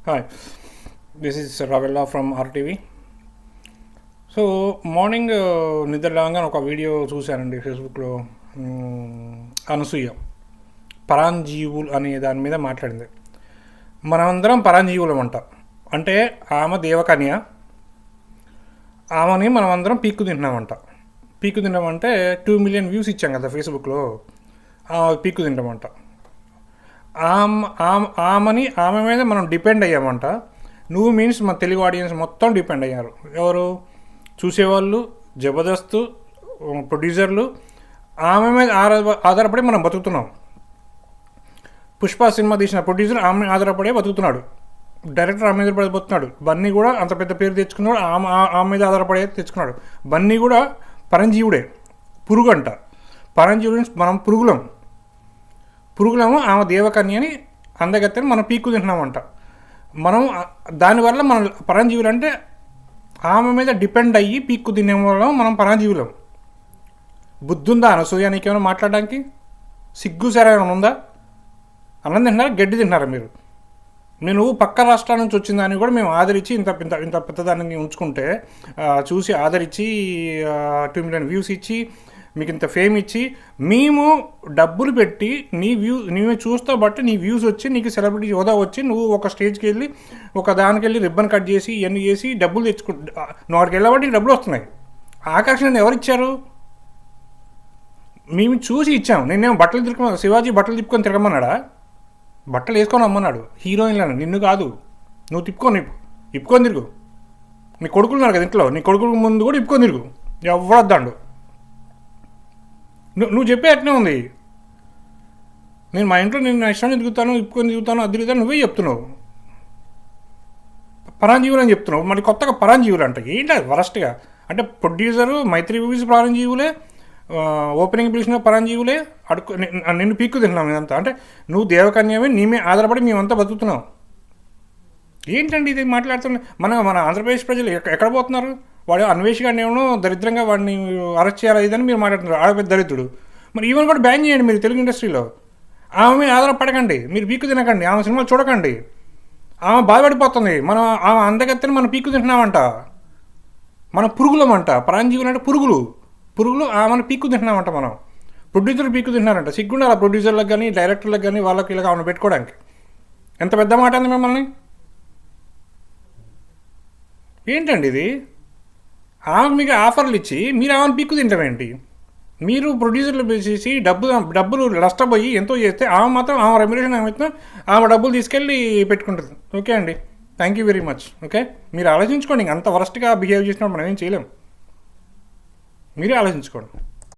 Hi, this is Ravella from RTV. So morning నిద్ర లేవగానే ఒక వీడియో చూశానండి ఫేస్బుక్లో. అనసూయ పరాంజీవులు అనే దాని మీద మాట్లాడింది. మనమందరం పరాంజీవులం అంట. అంటే ఆమె దేవకన్య, ఆమెని మనమందరం పీక్కు తింటున్నామంట. పీక్కు తింటామంటే 2 మిలియన్ వ్యూస్ ఇచ్చాం కదా ఫేస్బుక్లో, పీక్కు తింటామంట. ఆమె మీద మనం డిపెండ్ అయ్యామంట. నువ్వు మీన్స్ మన తెలుగు ఆడియన్స్ మొత్తం డిపెండ్ అయ్యారు. ఎవరు చూసేవాళ్ళు, జబర్దస్త్ ప్రొడ్యూసర్లు, ఆమె మీద ఆధారపడి మనం బతుకుతున్నాం. పుష్ప సినిమా తీసిన ప్రొడ్యూసర్ ఆమె ఆధారపడే బతుకుతున్నాడు. డైరెక్టర్ ఆమె మీద బతుకుతున్నాడు. బన్నీ కూడా అంత పెద్ద పేరు తెచ్చుకున్నాడు, ఆమె మీద ఆధారపడే తెచ్చుకున్నాడు. బన్నీ కూడా పరంజీవుడే, పురుగు అంట. పరంజీవుడు మనం పురుగులము. ఆమె దేవకన్యని అందగత్తని మనం పీక్కు తింటున్నామంట. మనం దానివల్ల మనం పరంజీవులు అంటే ఆమె మీద డిపెండ్ అయ్యి పీక్కు తినే వల్ల మనం పరంజీవులం. బుద్ధి ఉందా అనసూయ నీకేమైనా మాట్లాడడానికి? సిగ్గు సరే ఉందా? అన్నం తింటున్నారా, గడ్డి తింటున్నారా మీరు? నువ్వు పక్క రాష్ట్రాల నుంచి వచ్చిందని కూడా మేము ఆదరించి ఇంత పెద్దదాన్ని ఉంచుకుంటే చూసి ఆదరించి 2 మిలియన్ వ్యూస్ ఇచ్చి మీకు ఇంత ఫేమ్ ఇచ్చి మేము డబ్బులు పెట్టి నీవే చూస్తా బట్టి నీ వ్యూస్ వచ్చి నీకు సెలబ్రిటీ హోదా వచ్చి నువ్వు ఒక స్టేజ్కి వెళ్ళి ఒక దానికి వెళ్ళి రిబ్బన్ కట్ చేసి ఇవన్నీ చేసి డబ్బులు నువ్వు అక్కడికి వెళ్ళబట్టి నీకు డబ్బులు వస్తున్నాయి. ఆకర్షణ ఎవరు ఇచ్చారు? మేము చూసి ఇచ్చాము. నేనేమో బట్టలు తిరుగు శివాజీ బట్టలు తిప్పుకొని తిరగమన్నాడా? బట్టలు వేసుకొని అమ్మన్నాడు. హీరోయిన్లను నిన్ను కాదు, నువ్వు ఇప్పుకొని తిరుగు. నీ కొడుకులు ఉన్నారు కదా ఇంట్లో, నీ కొడుకుల ముందు కూడా ఇప్పుకొని తిరుగు. ఎవరొద్దాండు. నువ్వు చెప్పే అట్నే ఉంది. నేను మా ఇంట్లో నేను ఇష్టాన్ని తిరుగుతాను, ఇప్పుకొని తిరుగుతాను, అది తిరుగుతాను, నువ్వే చెప్తున్నావు. పరాంజీవులు అని చెప్తున్నావు. మరి కొత్తగా పరాంజీవులు అంటే ఏంటి అది వరస్ట్గా? అంటే ప్రొడ్యూసరు మైత్రి మూవీస్ పరాంజీవులే, ఓపెనింగ్ పిలిచిన పరాంజీవులే, నిన్ను పీక్కు తింటున్నాం ఇదంతా. అంటే నువ్వు దేవకన్యమే, నీమే ఆధారపడి మేమంతా బతుకుతున్నాం. ఏంటండి ఇది మాట్లాడుతున్నా? మన ఆంధ్రప్రదేశ్ ప్రజలు ఎక్కడ పోతున్నారు? వాడు అన్వేషిగానే ఏమో దరిద్రంగా వాడిని అరెస్ట్ చేయాలి ఇదని మీరు మాట్లాడుతున్నారు. ఆడపెద్ద దరిద్రుడు. మరి ఈవెన్ కూడా బ్యాన్ చేయండి మీరు తెలుగు ఇండస్ట్రీలో. ఆమె మీద ఆధారపడకండి, మీరు పీక్కు తినకండి, ఆమె సినిమాలు చూడకండి. ఆమె బాధపడిపోతుంది. ఆమె అందగత్తని మనం పీక్కు తింటున్నామంట. మన పురుగులమంట. పరాంజీవులు అంటే పురుగులు ఆమెను పీక్కు తింటున్నామంట. మనం ప్రొడ్యూసర్లు పీక్కు తింటున్నారంట. సిగ్గుండాలి ఆ ప్రొడ్యూసర్లకు కానీ డైరెక్టర్లకు కానీ వాళ్ళకి ఇలా ఆమెను పెట్టుకోవడానికి. ఎంత పెద్ద మాట అంది మిమ్మల్ని. ఏంటండి ఇది? ఆమెకు మీకు ఆఫర్లు ఇచ్చి మీరు ఆమెను పీక్కు తింటామేంటి? మీరు ప్రొడ్యూసర్లు చేసి డబ్బులు నష్టపోయి ఎంతో చేస్తే ఆమె మాత్రం ఆమె రెమ్యునరేషన్ ఆమె డబ్బులు తీసుకెళ్ళి పెట్టుకుంటుంది. ఓకే అండి, thank you very much. Okay, మీరు ఆలోచించుకోండి. అంత వరస్ట్గా బిహేవ్ చేసినప్పుడు మనం ఏం చేయలేం. మీరే ఆలోచించుకోండి.